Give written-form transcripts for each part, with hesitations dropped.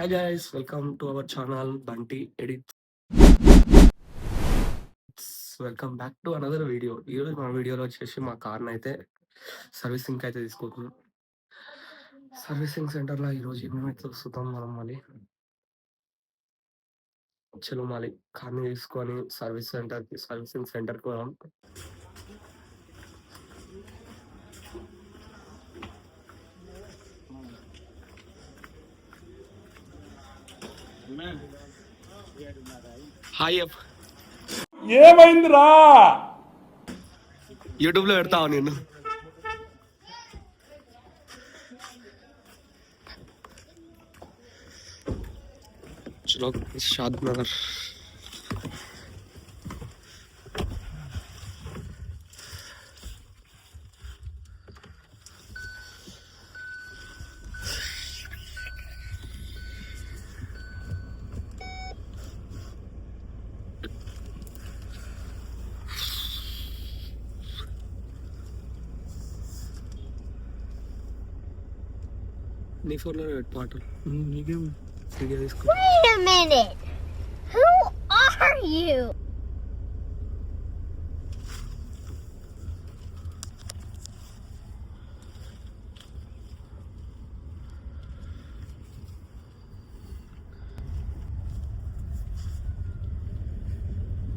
Hi guys, welcome to our channel Bunty Edits. Welcome back to another video. ఈరోజు మా వీడియోలో వచ్చేసి మా కార్ని అయితే సర్వీసింగ్కి అయితే తీసుకుంటున్నాం. సర్వీసింగ్ సెంటర్లో ఈరోజు ఏమేమైతే వస్తుందాం మనం మళ్ళీ చలో మళ్ళీ కార్ని తీసుకొని సర్వీసింగ్ సెంటర్కి పోదాం. హాయ్ అప్ ఏమైందిరా? యూట్యూబ్లో పెడతావు నేను. చలో షాద్ నగర్. నీ ఫోన్లో పెట్టు పాటలు. నీకేం వీడియో తీసుకో. Wait a minute. Who are you?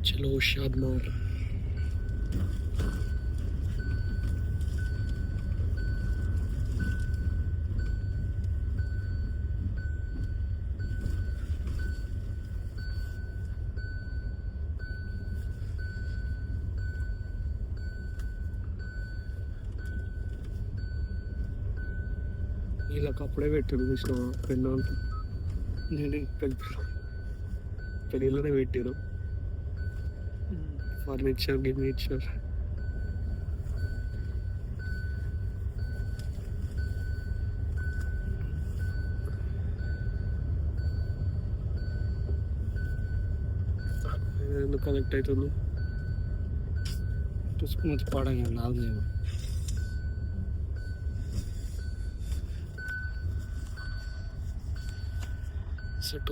చలో షాద్ నగర్. వీళ్ళకి అప్పుడే పెట్టారు చూసిన పెళ్ళోళ్ళకి. నేను పెళ్ళిలోనే పెట్టారు ఫర్నిచర్ గిర్నిచర్. ఎందుకు కనెక్ట్ అవుతుంది చూసుకుని పాడంగా నాలుగు సెట్.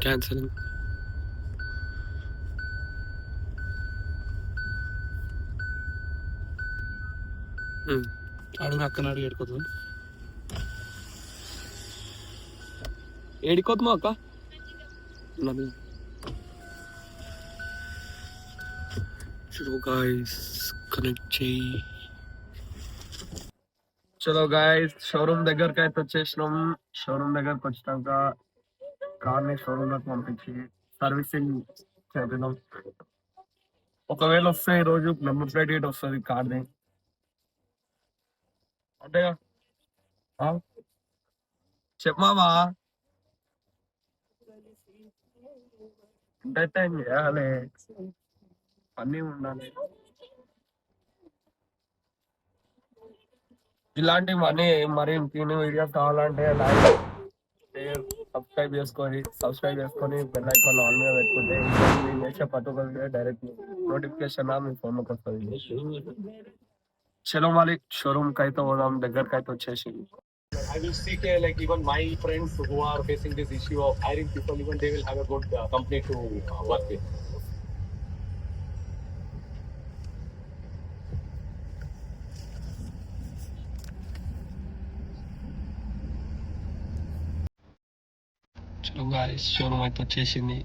క్యాన్సలింగ్. అడుగు అక్కన అడిగి ఏడుకోతుంది. ఏడికోతుమా అక్క? చలో గాయస్ కనెక్ట్ చేయి. చలో గాయస్ షోరూమ్ దగ్గరకి అయితే వచ్చేసినాం. షోరూమ్ దగ్గరకు వచ్చినాక కార్ని షోరూమ్ లోకి పంపించి సర్వీసింగ్ చేద్దాం. ఒకవేళ వస్తే ఈరోజు నెంబర్ ప్లేట్ డేట్ వస్తుంది కార్ని. అంటే చెప్పమావా ఎంటర్టైన్ చేయాలి, అన్నీ ఉండాలి. ఇలాంటి మనీ మరి ఇంటిని వీడియోస్ కావాలంటే లైక్ షేర్ సబ్స్క్రైబ్ చేసుకొని బెల్ ఐకాన్ ఆన్ మీద పెట్టుకుంటే నేను చేసే ప్రతి ఒక్క వీడియో డైరెక్ట్ నోటిఫికేషన్ మీ ఫోన్లోకి వస్తుంది. చలో మళ్ళీ షోరూమ్ కి అయితే పోదాం. దగ్గరకి అయితే వచ్చేసి I will seek like even my friends who are facing this issue of hiring people, even they will have a good company to work with. చలో గాయ్స్ షోరూమ్ అయితే వచ్చేసింది.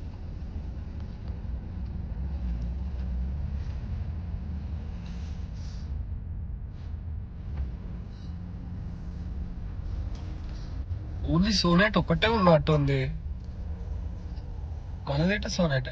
ఓన్లీ సోనెట్ ఒకటే ఉన్నట్టు ఉంది. మనదేట సోనెట్.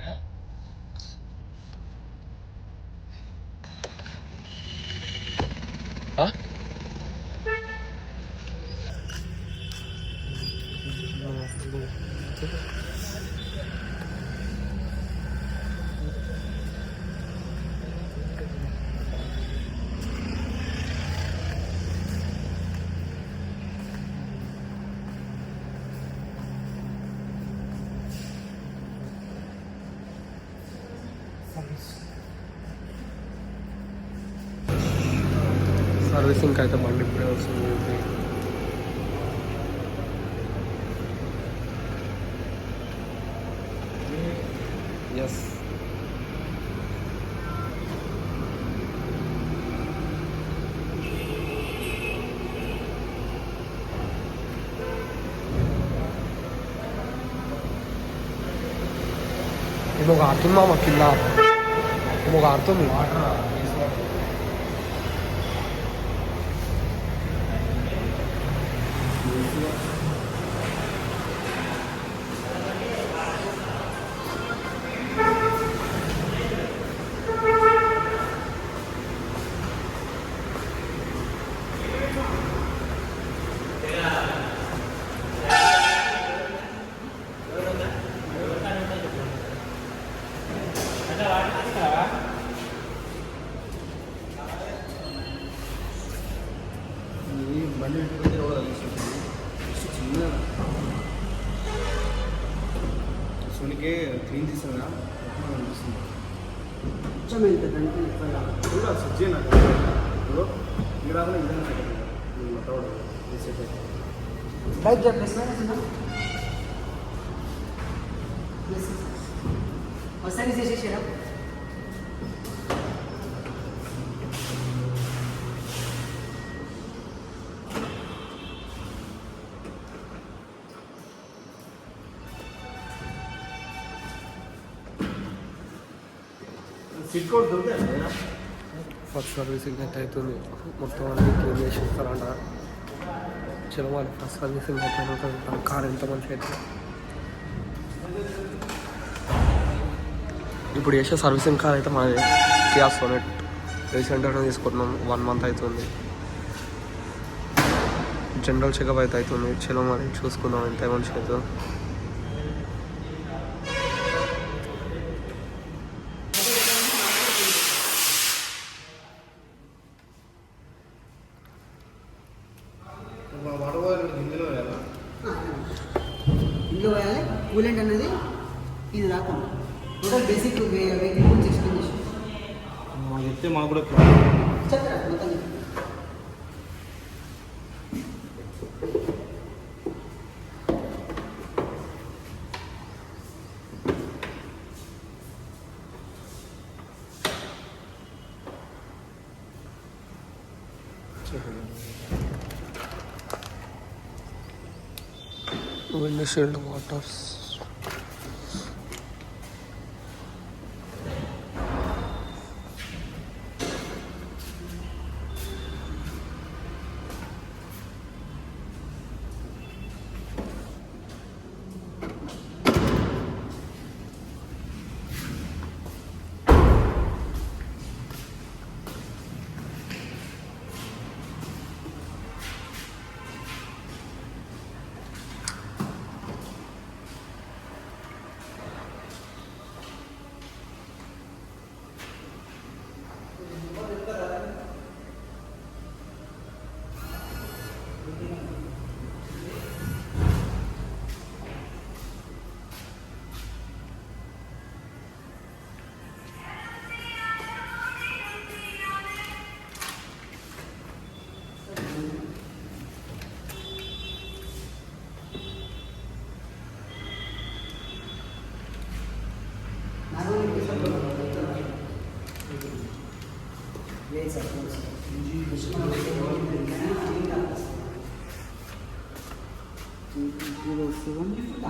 సర్వీసింగ్ అయితే బండి ఇప్పుడే వస్తుంది. ఎస్ ఏమో ఆడుతుంది మామ కింద, ఏమో ఆడుతుంది. బండి సోనికే క్లీన్ తీస్తున్నా అనిపిస్తుంది. కొంచెం వెళ్తుందంటే కూడా సజ్జే నాకు ఇక్కడ రాకుండా ఇదే మొత్తం సెట్ అయితే బైక్ చెప్పేసి ఒకసారి చేసేసారా సీట్ కోడ్ దొరుకుతాయి. ఫస్ట్ సర్వీసింగ్ అయితే అవుతుంది. మొత్తం అన్ని క్లీన్ చేసి ఇస్తారంట. చలో వాళ్ళు ఫస్ట్ సర్వీసింగ్ అయిపోయిన కార్ ఎంత మంచిగా అయితే ఇప్పుడు చేసే సర్వీసింగ్ కార్ అయితే మాది కియా సోనెట్. రీసెంట్గానే తీసుకుంటున్నాం, 1 month అవుతుంది. జనరల్ చెకప్ అయితే అవుతుంది. చలో మరి చూసుకుందాం ఎంత మంచిగా అవుతుందో. ఇందులో వేయాలి కూలెంట్ అనేది ఇది రాకుండా టోటల్ బేసిక్ వెహికల్ గురించి ఎక్స్ప్లెయిన్ చేసి మాకు చెప్తే మాకు కూడా చెప్తారా మొత్తం windshield waters.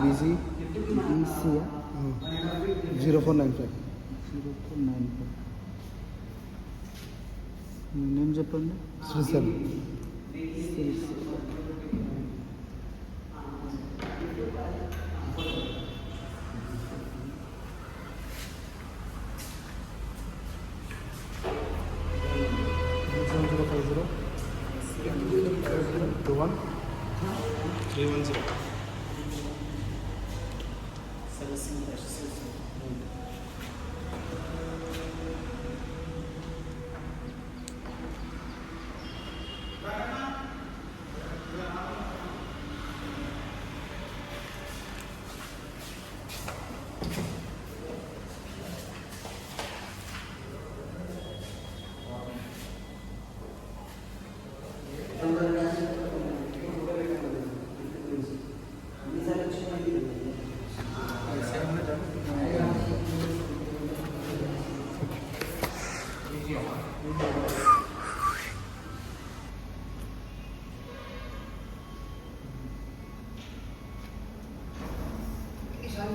బిజీ ఈసీయా 0495 నేను చెప్పండి శ్రీశైలం.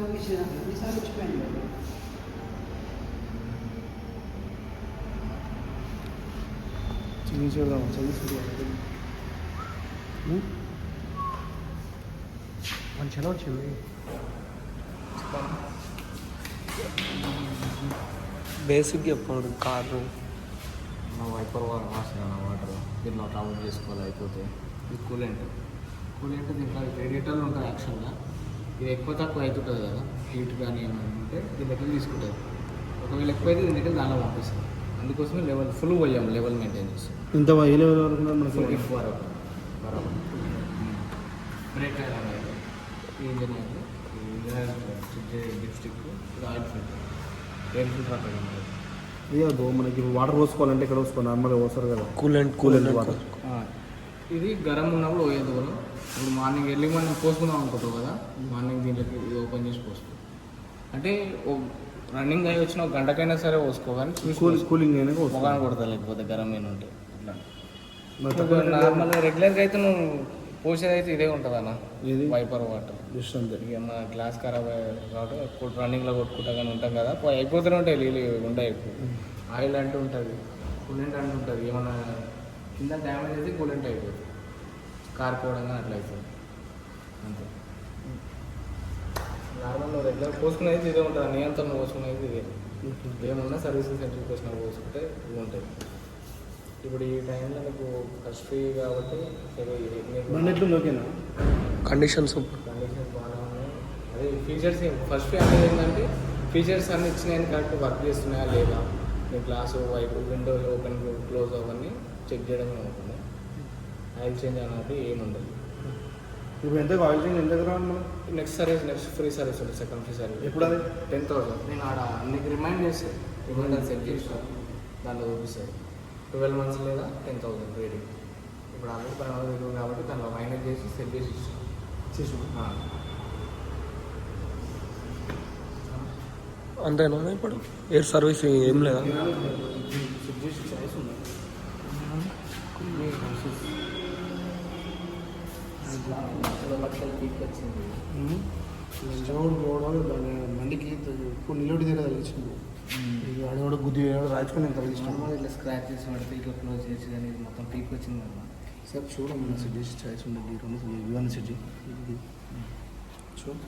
పంపించిన ఈసారి వచ్చిపోయాను. చూద్దాం చదివి మంచిగా వచ్చింది. బేసిక్ చెప్పండి. కారు వైపర్ వాసన వాటర్ దీంట్లో ట్రావెల్ చేసుకోవాలి అయిపోతే. ఇది కూలెంట్ దీంట్లో రేడియేటర్లు ఉంటుంది యాక్చువల్గా. ఇది ఎక్కువ తక్కువ అవుతుంటుంది కదా, హీట్ కానీ ఏమైనా ఉంటే దీని దగ్గర తీసుకుంటుంది. ఒకవేళ ఎక్కువైతే దీని దగ్గర దానిలో పంపిస్తుంది. అందుకోసమే లెవెల్ ఫుల్ పోయాము, లెవెల్ మెయింటైన్ చేస్తాం. ఇంత ఏ లెవెల్ వరకు మనకి 44 వరకు బరాబర్. బ్రేక్ అనేది ఈ ఇంజనీర్ డిస్ట్రిక్ట్ ఇది ఆయిల్ ఫిల్టర్, ఎయిర్ ఫిల్టర్ అక్కడ ఉంటుంది. ఇదో మనకి వాటర్ పోసుకోవాలంటే ఇక్కడ పోసుకోవాలి, నార్మల్గా పోస్తారు కదా కూలెంట్ వాటర్. ఇది గరం ఉన్నప్పుడు పోయేది కూడా. ఇప్పుడు మార్నింగ్ ఎర్లీ మార్నింగ్ పోసుకుందాం అనుకుంటావు కదా, మార్నింగ్ దీంట్లోకి ఇది ఓపెన్ చేసి పోసుకో. అంటే రన్నింగ్ అయ్యి వచ్చిన ఒక గంటకైనా సరే పోసుకో, కానీ కూలింగ్ అయినా మొగాన కొడతా లేకపోతే గరం అయిన ఉంటే అట్లా. నార్మల్గా రెగ్యులర్గా అయితే నువ్వు పోసేది అయితే ఇదే ఉంటుంది అన్న, ఇది వైపర్ వాటర్. జస్ట్ అంతే. ఇక మన గ్లాస్ ఖరాబ్ కాబట్టి ఎప్పుడు రన్నింగ్లో కొట్టుకుంటా కానీ ఉంటాం కదా, అయిపోతూనే ఉంటాయి నీళ్ళు ఉంటాయి. ఆయిల్ అంటూ ఉంటుంది, కూలెంట్ అంటూ ఉంటుంది. ఏమన్నా కింద డ్యామేజ్ అయితే కూలెంట్ అయిపోతుంది, కారిపోవడం కానీ అట్లా అవుతుంది అంతే. నార్మల్ రెగ్యులర్ పోసుకునేది ఇదే ఉంటుంది, నియంత్రణ పోసుకునేది ఇదే. ఏమన్నా సర్వీసింగ్ సెంటర్కి వచ్చినా పోసుకుంటే ఇవి ఉంటాయి. ఇప్పుడు ఈ టైంలో నీకు ఖర్చు ఫ్రీ కాబట్టి ఓకేనా కండిషన్స్ కండిషన్స్ బాగానే ఉన్నాయి. అదే ఫీచర్స్ ఫస్ట్ అనేది ఏంటంటే ఫీచర్స్ అన్నీ ఇచ్చినాయని కరెక్ట్ వర్క్ చేస్తున్నాయా లేదా, మీ గ్లాసు వైపు విండో ఓపెన్ క్లోజ్ అవన్నీ చెక్ చేయడమే ఉంటుంది. ఆయిల్ చేంజ్ అనేది ఏముండదు. ఇప్పుడు ఎంత ఆయిల్ చేంజ్ ఎంత రావాలి మనం? నెక్స్ట్ ఫ్రీ సర్వీస్ ఉంటుంది, సెకండ్ ఫ్రీ సర్వీస్. ఎప్పుడు అది? 10,000. నేను ఆడ నీకు రిమైండ్ చేస్తాను, రిమైండర్ సెట్ చేస్తాను, దాంట్లో చూపిస్తాను 12 months లేదా 10,000 రేటింగ్. ఇప్పుడు ఆల్రెడీ 12,000 కాబట్టి దాంట్లో మైనస్ చేసి సెట్ చేసి ఇస్తాను. అంతేనా? ఇప్పుడు ఎయిర్ సర్వీస్ ఏం లేదా? సెట్ చేసి చాయిస్ ఉన్నాయి. పీక్ వచ్చింది. జోడు పోవడం బండికి ఇప్పుడు నిలబడి దగ్గర తగిలించింది. ఆడవాడు గుద్ది రాచుకొని నేను తగిలించాను. నార్మల్ ఇట్లా స్క్రాచ్ చేసి పడితే ఇట్లా క్లోజ్ చేసి కానీ ఇది మొత్తం పీక్ వచ్చింది కదా. సార్ చూడండి, సెట్ చేసి చాయిస్ ఉంది. ఇవన్నీ సెట్ చేసి చూడు.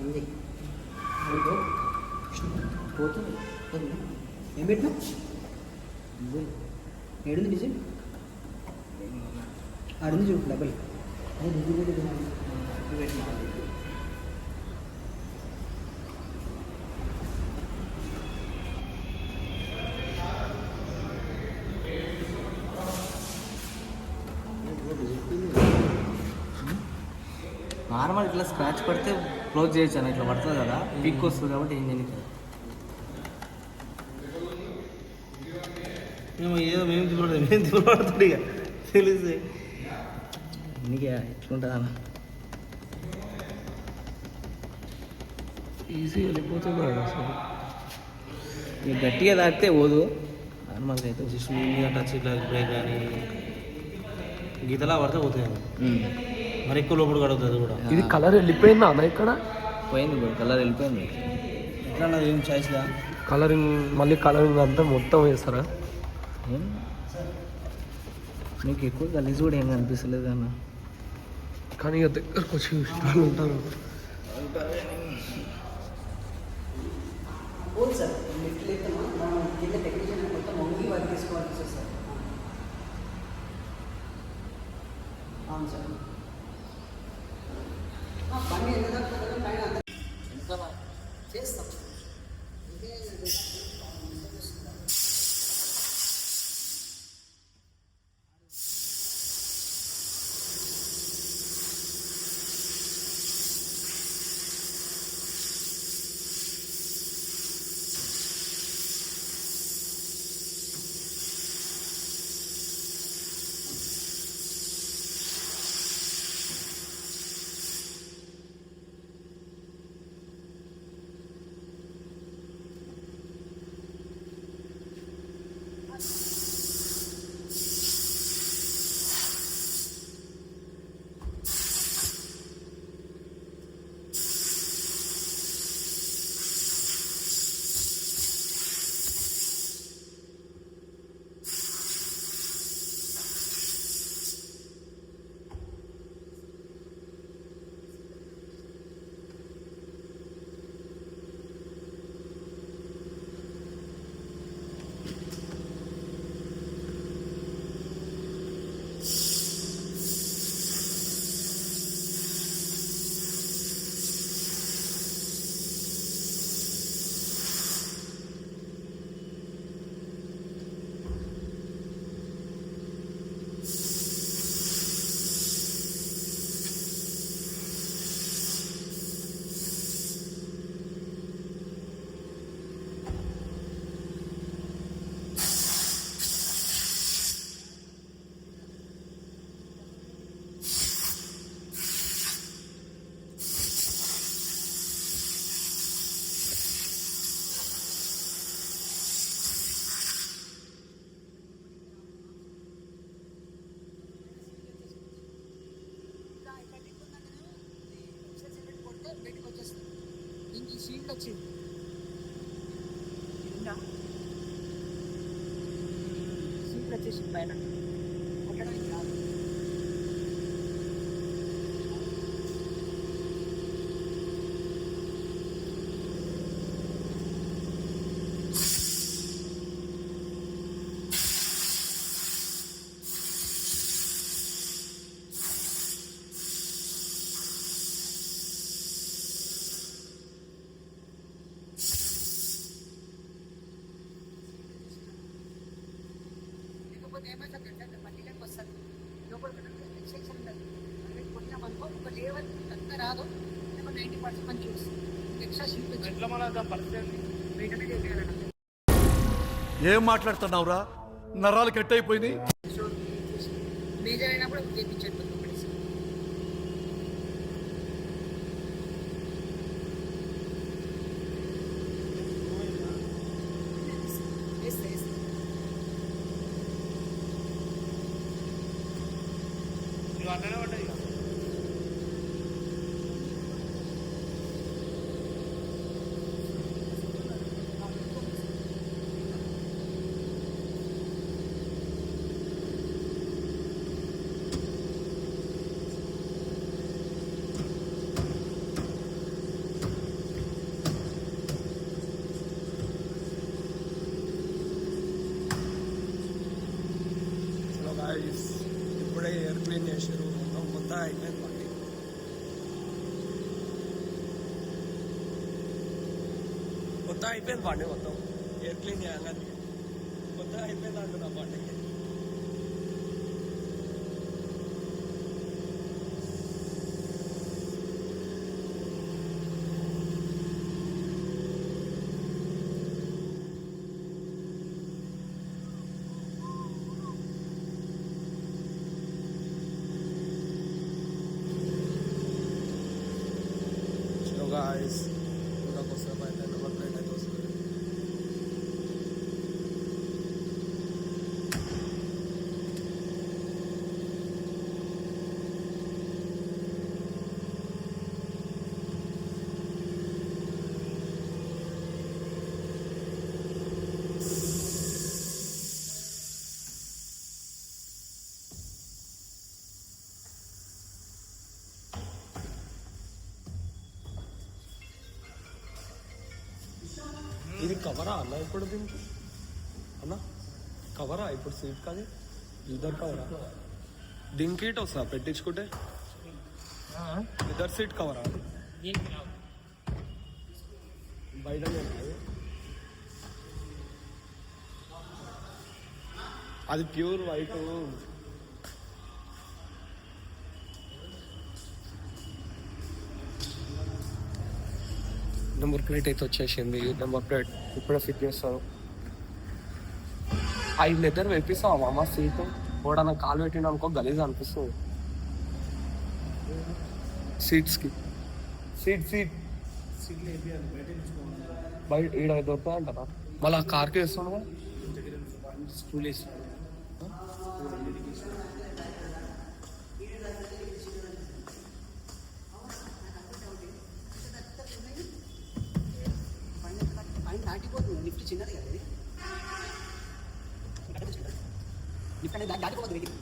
అంది పోతుంది. ఏం పెట్టినా ఏడుంది డిజైన్ ఆడుంది చూడు డబ్బులు. అదే డిజైన్ పెట్టినా నార్మల్ ఇట్లా స్క్రాచ్ పడితే క్లోజ్ చేయొచ్చు అని, ఇట్లా పడుతుంది కదా పీక్ వస్తుంది కాబట్టి ఏం చేయలేదు. ఏదో మేము తిప్పబడుతుంది ఇక తెలిసి నీకు ఎట్లుంటుంది అన్న. ఈజీ వెళ్ళిపోతుంది అసలు. నీకు గట్టిగా తాకితే పోదు, నార్మల్గా అయితే జస్ట్ మీద టచ్ ఇట్లా బ్రేక్ కానీ గీతలా పడితే పోతాయి. మరి ఎక్కువ లోపల కడుగుతుంది కూడా. ఇది కలర్ వెళ్ళిపోయిందా అన్న? ఇక్కడ పోయింది ఇప్పుడు, కలర్ వెళ్ళిపోయింది. ఎట్లా అన్నది ఏం చాయిస్గా కలరింగ్ మళ్ళీ కలరింగ్ అంతా మొత్తం వేస్తారా? నీకు ఎక్కువ గలీజ్ కూడా ఏం కనిపిస్తలేదు అన్న. కానీ ఇక దగ్గరకు వచ్చి ఇష్టాలు ఉంటారు. పోదు సార్. లిఫ్ట్ లేకపోతే మనం కింద టెక్నీషియన్ మొత్తం వంగి వర్క్ చేసుకోవాల్సి వస్తుంది సార్. అవును సార్. బండి ఎంత తక్కువ పైన అంత చేస్తాం. సీట్ వచ్చింది సీట్లు వచ్చేసి పైన కొట్టడానికి రాదు. లేకపోతే ఏమైతుంది అంటే మట్టిలోకి వస్తుంది లోపల సెక్షన్ ఉంటుంది అదే కొట్టినామనుకో ఒక లేవల్ అంతా రాదు ఒక 90% మంచి వస్తుంది ఎక్స్ట్రా సీట్ వచ్చి ఎట్లా మన పరిస్థితి వెంటనే చేయాలన్న ఏం మాట్లాడుతున్నావురా నరాలు కట్ అయిపోయింది సో మేజర్ అయినప్పుడు చేయించారు నువ్వు అన్ననే పడ్డాయి ఇక. హలో గాయ్స్, ఇప్పుడే ఎయిర్ క్లీన్ చేసారు, మొత్తం అయిపోయింది బండి. మొత్తం అయిపోయింది బండి, మొత్తం ఎయిర్ క్లీన్ చేయగానే మొత్తం అయిపోయింది అంటున్నా బండికి. So guys, ఇంకా కొద్దిసేపు అయితే నెంబర్ ప్లేట్ అయితే వస్తుంది. ఇది కవరా అన్న ఇప్పుడు దీనికి అన్న కవరా ఇప్పుడు సీట్ కాదు ఇద్దరు కవరా దీనికి ఇటు వస్తా పెట్టించుకుంటే ఇద్దరు సీట్ కవరా బయట అది ప్యూర్ వైట్. నెంబర్ ప్లేట్ అయితే వచ్చేసింది. నెంబర్ ప్లేట్ ఇప్పుడే ఫిట్ చేస్తారు. ఆ లెదర్ వేపిస్తాం అమ్మ సీట్ కూడా కాలు పెట్టిన అనుకో గలీజ్ అనిపిస్తుంది సీట్స్కి. సీట్ బయట ఈడ దొరుకుతా అంటారా మళ్ళీ ఆ కార్కి వేస్తుండగా స్కూల్ వేసి దాటిపోతుంది లిఫ్ట్ చిన్నది కదా ఇది లిఫ్ట్ అనేది దాటిపోతుంది వెహికల్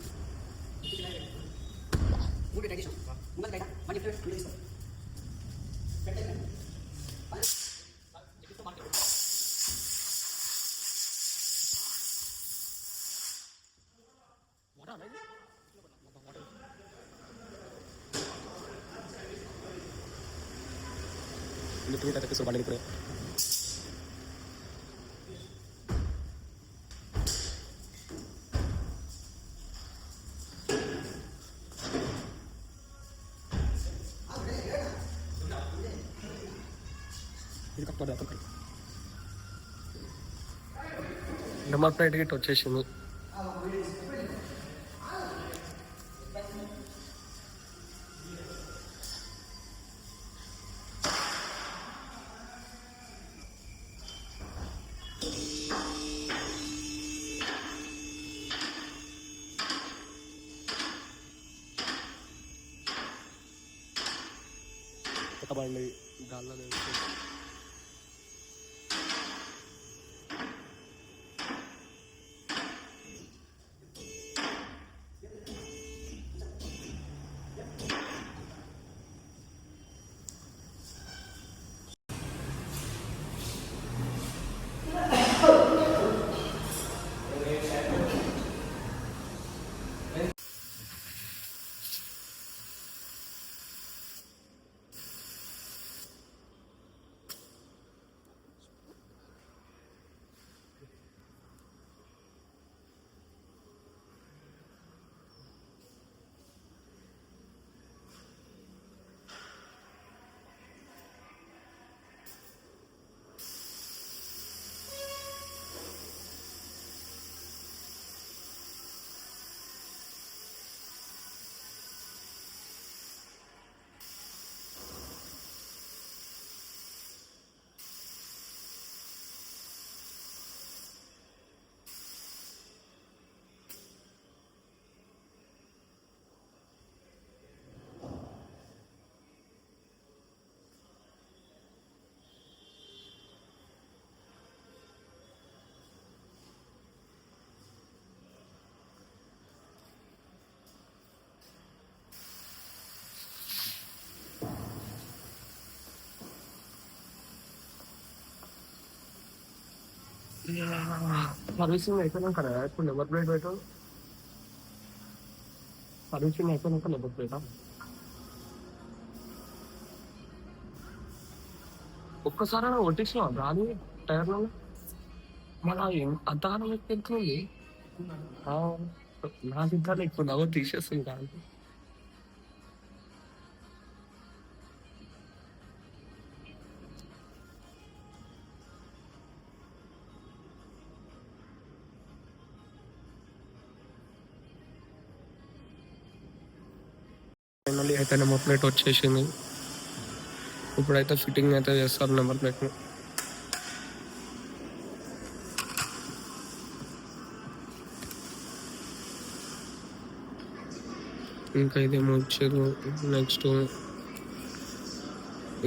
మూడు టైట్ ముందు టైట్ మళ్ళీ లిఫ్ట్ తీస్తాం బండి ఇప్పుడే నెంబర్ ప్లేట్ గిట్ వచ్చేసింది. కొత్త బండి గాల్లో సర్వీసింగ్ అయిపోయినాక కదా ఇప్పుడు నెంబర్ ప్లేట్ పెట్టు. సర్వీసింగ్ అయిపోయినాక నెంబర్ ప్లేటా? ఒక్కసారి కొట్టించిన రాని టైర్లో మన అంతగానం ఎక్కింది. నా సిద్ధాలు ఎక్కువ నవ్వు తీసేస్తుంది కాదు. ఫైనల్లీ అయితే నెంబర్ ప్లేట్ వచ్చేసింది. ఇప్పుడైతే ఫిట్టింగ్ అయితే చేస్తారు నెంబర్ ప్లేట్ని. ఇంకా ఇదేమో వచ్చారు. నెక్స్ట్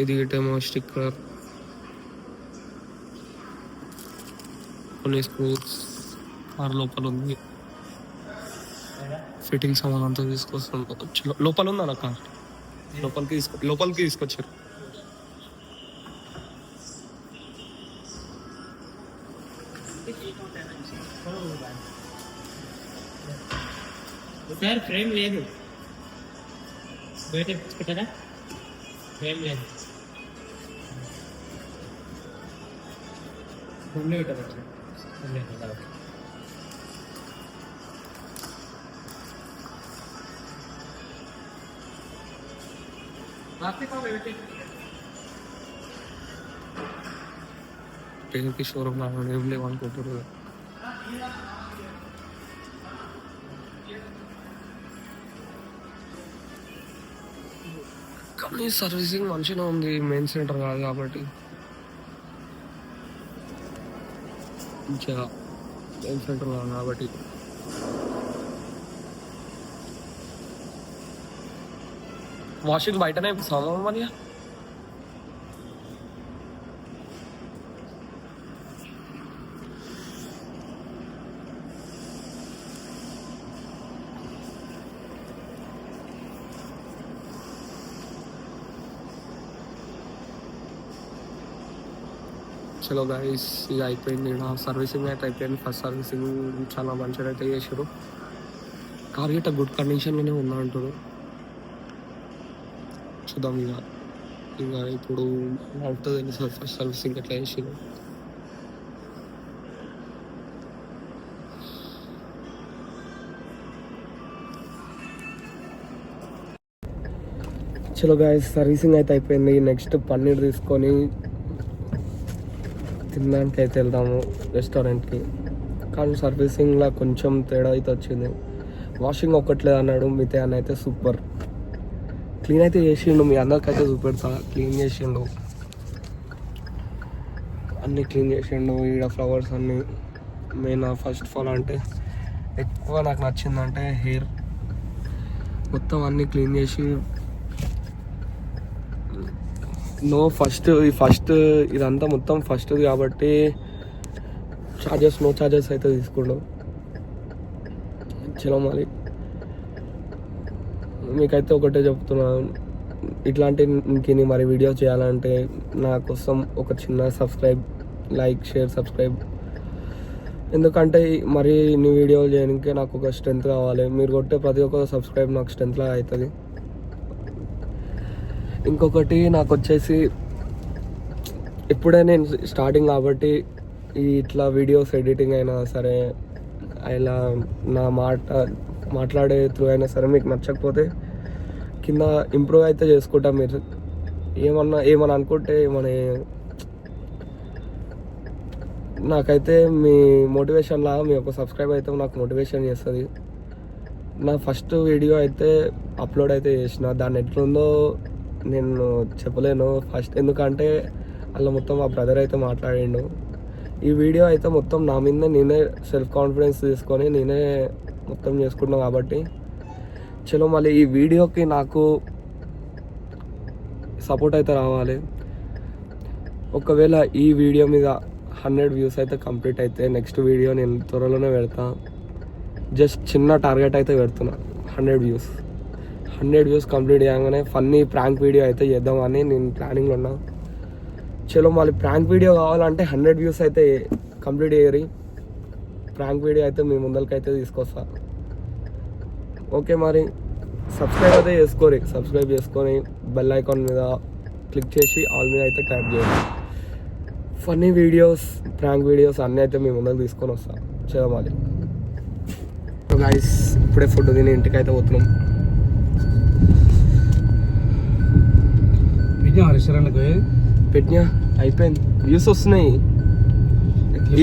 ఇది ఇటేమో స్టిక్కర్, కొన్ని స్క్రూస్ కార్ లోపల ఉంది. ఫిట్టింగ్ సామాన్ అంతా తీసుకొస్తాం. లోపల ఉందా నా కార్? లోపలికి తీసుకొచ్చారు. సార్ ఫ్రేమ్ లేదు, బయట పెట్టారా? ఫ్రేమ్ లేదు, రూమ్లో పెట్టారు. ట్రైన్కి షోరూమ్ ఏం లేవనుకుంటారు. కానీ సర్వీసింగ్ మంచిగా ఉంది, మెయిన్ సెంటర్ కాదు కాబట్టి. మంచిగా మెయిన్ సెంటర్ కాదు కాబట్టి వాషింగ్ బయటనే సామాన్ మరి. చలో గైస్, ఇది అయిపోయింది. సర్వీసింగ్ అయితే అయిపోయింది. ఫస్ట్ సర్వీసింగ్ చాలా మంచిగా అయితే చేసారు. కార్ గిట్ట గుడ్ కండిషన్లోనే ఉందా అంటారు. చూద్దాం ఇక ఇప్పుడు అవుతుంది. ఫస్ట్ సర్వీసింగ్ ఎట్లా చేసారు. చలో గైస్, సర్వీసింగ్ అయితే అయిపోయింది. నెక్స్ట్ పన్నీర్ తీసుకొని తినడానికి అయితే వెళ్దాము రెస్టారెంట్కి. కానీ సర్వీసింగ్లో కొంచెం తేడా అయితే వచ్చింది. వాషింగ్ ఒక్కట్లేదు అన్నాడు, మిగతా అని అయితే సూపర్ క్లీన్ అయితే చేసిండు. మీ అందరికైతే చూపెడతా. క్లీన్ చేసిండు, అన్నీ క్లీన్ చేసిండు. ఈడ ఫ్లవర్స్ అన్నీ మెయిన్. ఫస్ట్ ఆఫ్ ఆల్ అంటే ఎక్కువ నాకు నచ్చిందంటే హెయిర్ మొత్తం అన్నీ క్లీన్ చేసి ఫస్ట్ ఇదంతా మొత్తం ఫస్ట్ది కాబట్టి నో ఛార్జెస్ అయితే తీసుకుంటాం. చలో మరి మీకైతే ఒకటే చెప్తున్నాను, ఇట్లాంటి ఇంకెన్ని మరి వీడియో చేయాలంటే నా కోసం ఒక చిన్న సబ్స్క్రైబ్, లైక్, షేర్, సబ్స్క్రైబ్. ఎందుకంటే మరి ఇన్ని వీడియోలు చేయడానికి నాకు ఒక స్ట్రెంత్ కావాలి. మీరు కొట్టే ప్రతి ఒక్క సబ్స్క్రైబ్ నాకు స్ట్రెంత్లా అవుతుంది. ఇంకొకటి నాకు వచ్చేసి ఇప్పుడే నేను స్టార్టింగ్ కాబట్టి ఇట్లా వీడియోస్ ఎడిటింగ్ అయినా సరే, ఇలా నా మాట్లాడే త్రూ అయినా సరే మీకు నచ్చకపోతే కింద ఇంప్రూవ్ అయితే చేసుకుంటా. మీరు ఏమన్నా అనుకుంటే నాకైతే మీ మోటివేషన్ లాగా మీ యొక్క సబ్స్క్రైబ్ అయితే నాకు మోటివేషన్ చేస్తుంది. నా ఫస్ట్ వీడియో అయితే అప్లోడ్ అయితే చేసిన, దాన్ని ఎట్లుందో నేను చెప్పలేను ఫస్ట్, ఎందుకంటే అలా మొత్తం మా బ్రదర్ అయితే మాట్లాడిండు. ఈ వీడియో అయితే మొత్తం నా మీద నేనే సెల్ఫ్ కాన్ఫిడెన్స్ తీసుకొని నేనే మొత్తం చేసుకుంటున్నాను కాబట్టి చలో మళ్ళీ ఈ వీడియోకి నాకు సపోర్ట్ అయితే రావాలి. ఒకవేళ ఈ వీడియో మీద 100 వ్యూస్ అయితే కంప్లీట్ అయితే నెక్స్ట్ వీడియో నేను త్వరలోనే పెడతా. జస్ట్ చిన్న టార్గెట్ అయితే పెడుతున్నా, 100 వ్యూస్ కంప్లీట్ చేయగానే ఫన్నీ ప్రాంక్ వీడియో అయితే చేద్దామని నేను ప్లానింగ్లో ఉన్నా. చలో మళ్ళీ ప్రాంక్ వీడియో కావాలంటే 100 వ్యూస్ అయితే కంప్లీట్ చేయరి. ప్రాంక్ వీడియో అయితే మీ ముందరికైతే తీసుకొస్తా. ఓకే మరి సబ్స్క్రైబ్ అయితే చేసుకోరి. సబ్స్క్రైబ్ చేసుకొని బెల్ ఐకాన్ మీద క్లిక్ చేసి ఆల్ మీద అయితే ట్యాప్ చేయండి. ఫన్నీ వీడియోస్, ప్రాంక్ వీడియోస్ అన్నీ అయితే మీ ముందరికి తీసుకొని వస్తా. చదవాలి. సో గైస్ ఇప్పుడే ఫుడ్ తిని ఇంటికి అయితే పోతున్నాం. రెస్టారెంట్కి పెట్టినా అయిపోయింది. వ్యూస్ వస్తున్నాయి.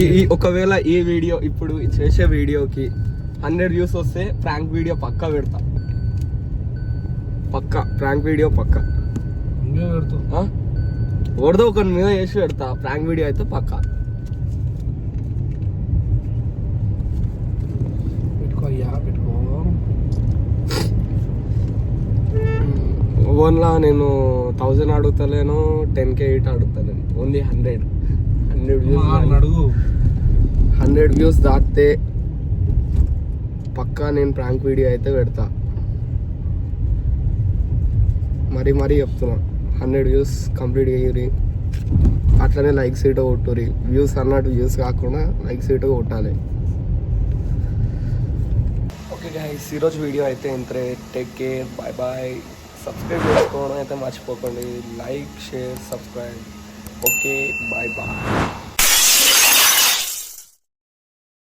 ఈ ఒకవేళ ఈ వీడియో ఇప్పుడు చేసే వీడియోకి 100 వ్యూస్ వస్తే ప్రాంక్ వీడియో పక్కా పెడతా. పక్కా ప్రాంక్ వీడియో పక్కా ఓడదో ఒకరి మీద వేసి పెడతా. ప్రాంక్ వీడియో అయితే పక్కా. ఓన్లా నేను 1000 అడుగుతలేను, 10K అడుగుతలేను. ఓన్లీ 100 వ్యూస్ దాటితే పక్కా నేను ప్రాంక్ వీడియో అయితే పెడతా. మరీ చెప్తున్నా, 100 వ్యూస్ కంప్లీట్ చేయరి. అట్లనే లైక్ సీట్ కొట్టురి. వ్యూస్ అన్నట్టు వ్యూస్ కాకుండా లైక్ సీట్ కొట్టాలి. ఓకే గైస్ ఈరోజు వీడియో అయితే ఇంతే. Take care, bye bye. Subscribe చేసుకోవడం అయితే మర్చిపోకండి. Like, share, subscribe. Okay bye bye.